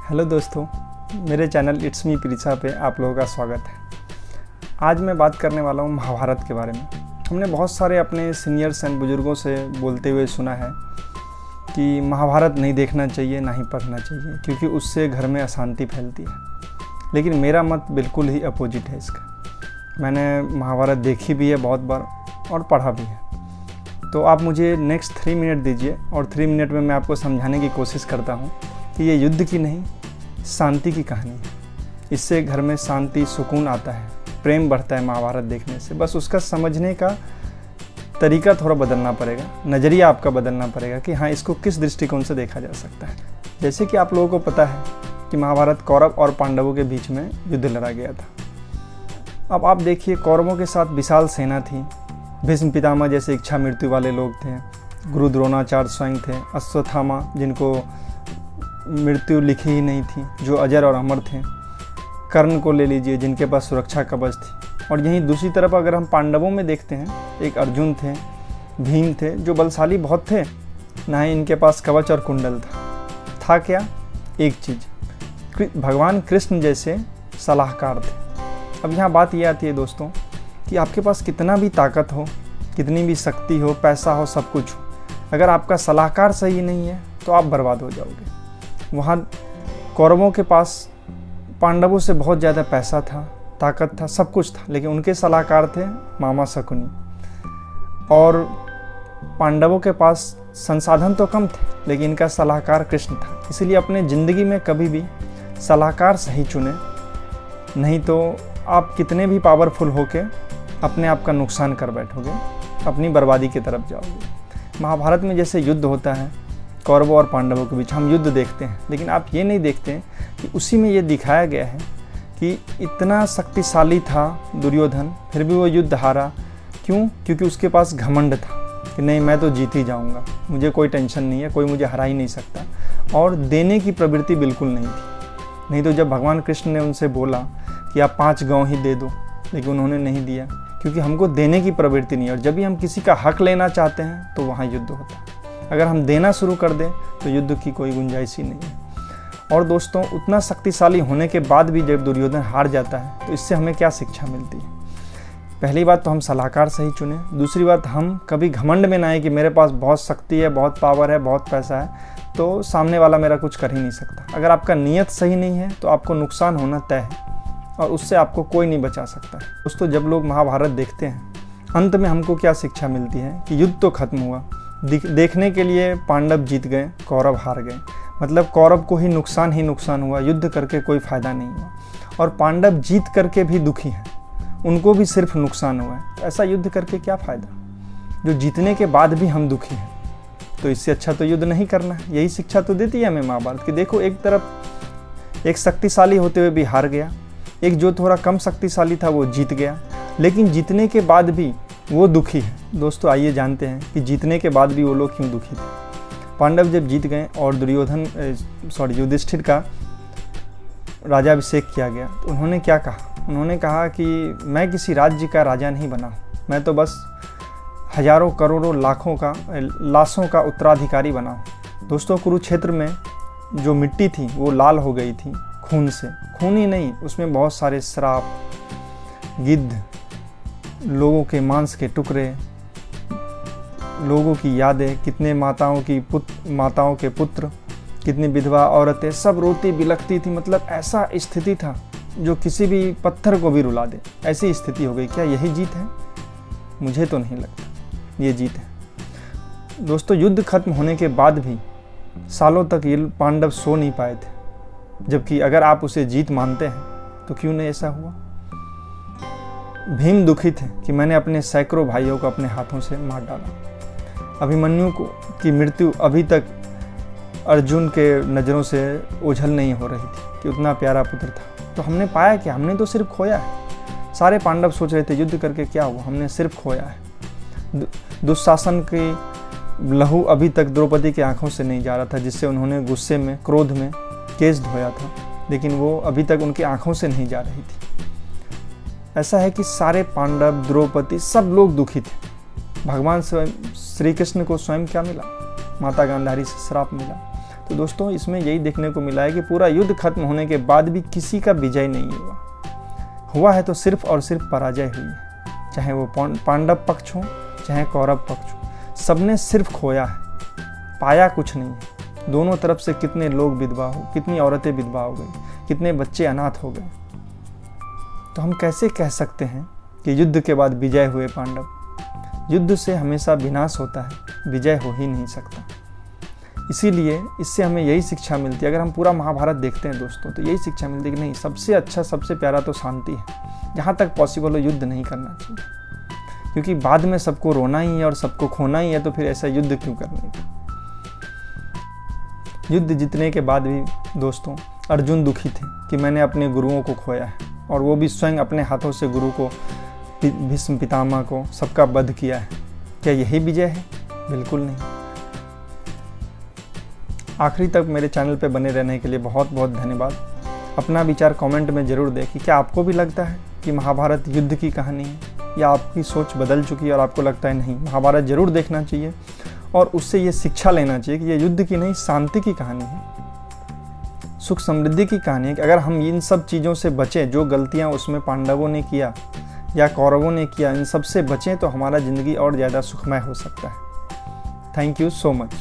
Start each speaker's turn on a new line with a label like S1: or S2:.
S1: Hello दोस्तों, मेरे channel it's me प्रीछा पे आप लोगों का स्वागत है। आज मैं बात करने वाला हूँ महाभारत के बारे में। हमने बहुत सारे अपने सीनियर्स एंड बुज़ुर्गों से बोलते हुए सुना है कि महाभारत नहीं देखना चाहिए, ना ही पढ़ना चाहिए, क्योंकि उससे घर में अशांति फैलती है। लेकिन मेरा मत बिल्कुल ही अपोजिट है इसका। मैंने महाभारत देखी भी है बहुत बार और पढ़ा भी है। तो आप मुझे नेक्स्ट 3 मिनट दीजिए और 3 मिनट में मैं आपको समझाने की कोशिश करता हूँ कि ये युद्ध की नहीं, शांति की कहानी है। इससे घर में शांति, सुकून आता है, प्रेम बढ़ता है महाभारत देखने से। बस उसका समझने का तरीका थोड़ा बदलना पड़ेगा, नज़रिया आपका बदलना पड़ेगा कि हाँ, इसको किस दृष्टिकोण से देखा जा सकता है। जैसे कि आप लोगों को पता है कि महाभारत कौरव और पांडवों के बीच में युद्ध लड़ा गया था। अब आप देखिए, कौरवों के साथ विशाल सेना थी। भीष्म पितामह जैसे इच्छा मृत्यु वाले लोग थे, गुरु द्रोणाचार्य स्वयं थे, अश्वत्थामा जिनको मृत्यु लिखी ही नहीं थी, जो अजर और अमर थे, कर्ण को ले लीजिए जिनके पास सुरक्षा कवच थी। और यहीं दूसरी तरफ अगर हम पांडवों में देखते हैं, एक अर्जुन थे, भीम थे, जो बलशाली बहुत थे, ना ही इनके पास कवच और कुंडल था क्या? एक चीज़, भगवान कृष्ण जैसे सलाहकार थे। अब यहाँ बात ये आती है दोस्तों कि आपके पास कितना भी ताकत हो, कितनी भी शक्ति हो, पैसा हो, सब कुछ हो, अगर आपका सलाहकार सही नहीं है तो आप बर्बाद हो जाओगे। वहाँ कौरवों के पास पांडवों से बहुत ज़्यादा पैसा था, ताकत था, सब कुछ था, लेकिन उनके सलाहकार थे मामा शकुनी। और पांडवों के पास संसाधन तो कम थे, लेकिन इनका सलाहकार कृष्ण था। इसलिए अपने ज़िंदगी में कभी भी सलाहकार सही चुने, नहीं तो आप कितने भी पावरफुल होके अपने आप का नुकसान कर बैठोगे, अपनी बर्बादी की तरफ जाओगे। महाभारत में जैसे युद्ध होता है कौरवों और पांडवों के बीच, हम युद्ध देखते हैं, लेकिन आप ये नहीं देखते हैं कि उसी में ये दिखाया गया है कि इतना शक्तिशाली था दुर्योधन, फिर भी वो युद्ध हारा। क्यों? क्योंकि उसके पास घमंड था कि नहीं, मैं तो जीत ही जाऊँगा, मुझे कोई टेंशन नहीं है, कोई मुझे हरा ही नहीं सकता। और देने की प्रवृत्ति बिल्कुल नहीं थी। नहीं तो जब भगवान कृष्ण ने उनसे बोला कि आप 5 गाँव ही दे दो, लेकिन उन्होंने नहीं दिया, क्योंकि हमको देने की प्रवृत्ति नहीं है। और जब भी हम किसी का हक लेना चाहते हैं तो वहाँ युद्ध होता है। अगर हम देना शुरू कर दें तो युद्ध की कोई गुंजाइश ही नहीं है। और दोस्तों, उतना शक्तिशाली होने के बाद भी जब दुर्योधन हार जाता है तो इससे हमें क्या शिक्षा मिलती है? पहली बात तो हम सलाहकार सही चुने। दूसरी बात, हम कभी घमंड में ना आए कि मेरे पास बहुत शक्ति है, बहुत पावर है, बहुत पैसा है, तो सामने वाला मेरा कुछ कर ही नहीं सकता। अगर आपका नीयत सही नहीं है तो आपको नुकसान होना तय है और उससे आपको कोई नहीं बचा सकता है। दोस्तों, जब लोग महाभारत देखते हैं, अंत में हमको क्या शिक्षा मिलती है कि युद्ध तो खत्म हुआ, देखने के लिए पांडव जीत गए, कौरव हार गए। मतलब कौरव को ही नुकसान हुआ, युद्ध करके कोई फ़ायदा नहीं हुआ। और पांडव जीत करके भी दुखी हैं, उनको भी सिर्फ नुकसान हुआ है। ऐसा युद्ध करके क्या फ़ायदा, जो जीतने के बाद भी हम दुखी हैं? तो इससे अच्छा तो युद्ध नहीं करना है। यही शिक्षा तो देती है हमें महाभारत कि देखो, एक तरफ एक शक्तिशाली होते हुए भी हार गया, एक जो थोड़ा कम शक्तिशाली था वो जीत गया, लेकिन जीतने के बाद भी वो दुखी है। दोस्तों, आइए जानते हैं कि जीतने के बाद भी वो लोग क्यों दुखी थे। पांडव जब जीत गए और युधिष्ठिर का राजाभिषेक किया गया तो उन्होंने क्या कहा? उन्होंने कहा कि मैं किसी राज्य का राजा नहीं बना, मैं तो बस हजारों करोड़ों लाशों का उत्तराधिकारी बना। दोस्तों, कुरुक्षेत्र में जो मिट्टी थी वो लाल हो गई थी खून से। खून ही नहीं, उसमें बहुत सारे श्राप, गिद्ध, लोगों के मांस के टुकड़े, लोगों की यादें, कितने माताओं के पुत्र, कितनी विधवा औरतें, सब रोती बिलखती थी। मतलब ऐसा स्थिति था जो किसी भी पत्थर को भी रुला दे, ऐसी स्थिति हो गई। क्या यही जीत है? मुझे तो नहीं लगता ये जीत है। दोस्तों, युद्ध खत्म होने के बाद भी सालों तक ये पांडव सो नहीं पाए थे, जबकि अगर आप उसे जीत मानते हैं तो क्यों नहीं ऐसा हुआ? भीम दुखी थे कि मैंने अपने सैकड़ों भाइयों को अपने हाथों से मार डाला। अभिमन्यु की मृत्यु अभी तक अर्जुन के नज़रों से ओझल नहीं हो रही थी कि उतना प्यारा पुत्र था। तो हमने पाया क्या? हमने तो सिर्फ खोया है। सारे पांडव सोच रहे थे युद्ध करके क्या हुआ, हमने सिर्फ खोया है। दुशासन की लहू अभी तक द्रौपदी की आंखों से नहीं जा रहा था, जिससे उन्होंने गुस्से में, क्रोध में केस धोया था, लेकिन वो अभी तक उनकी आंखों से नहीं जा रही थी। ऐसा है कि सारे पांडव, द्रौपदी, सब लोग दुखी थे। भगवान स्वयं श्री कृष्ण को स्वयं क्या मिला? माता गांधारी से श्राप मिला। तो दोस्तों इसमें यही देखने को मिला है कि पूरा युद्ध खत्म होने के बाद भी किसी का विजय नहीं हुआ है तो सिर्फ और सिर्फ पराजय हुई है। चाहे वो पांडव पक्ष हो चाहे कौरव पक्ष हो, सबने सिर्फ खोया है, पाया कुछ नहीं है। दोनों तरफ से कितने लोग विधवा हो, कितनी औरतें विधवा हो गई, कितने बच्चे अनाथ हो गए। तो हम कैसे कह सकते हैं कि युद्ध के बाद विजय हुए पांडव? युद्ध से हमेशा विनाश होता है, विजय हो ही नहीं सकता। इसीलिए इससे हमें यही शिक्षा मिलती है। अगर हम पूरा महाभारत देखते हैं दोस्तों तो यही शिक्षा मिलती है कि नहीं, सबसे अच्छा सबसे प्यारा तो शांति है। जहाँ तक पॉसिबल हो युद्ध नहीं करना चाहिए, क्योंकि बाद में सबको रोना ही है और सबको खोना ही है, तो फिर ऐसा युद्ध क्यों करने का। युद्ध जीतने के बाद भी दोस्तों अर्जुन दुखी थे कि मैंने अपने गुरुओं को खोया है, और वो भी स्वयं अपने हाथों से गुरु को, भीष्म पितामह को, सबका वध किया है। क्या यही विजय है? बिल्कुल नहीं। आखिरी तक मेरे चैनल पर बने रहने के लिए बहुत बहुत धन्यवाद। अपना विचार कमेंट में ज़रूर दें कि क्या आपको भी लगता है कि महाभारत युद्ध की कहानी है, या आपकी सोच बदल चुकी है और आपको लगता है नहीं, महाभारत ज़रूर देखना चाहिए और उससे ये शिक्षा लेना चाहिए कि ये युद्ध की नहीं, शांति की कहानी है, सुख समृद्धि की कहानी है। कि अगर हम इन सब चीज़ों से बचें, जो गलतियाँ उसमें पांडवों ने किया या कौरवों ने किया, इन सब से बचें तो हमारा ज़िंदगी और ज़्यादा सुखमय हो सकता है। Thank you so much.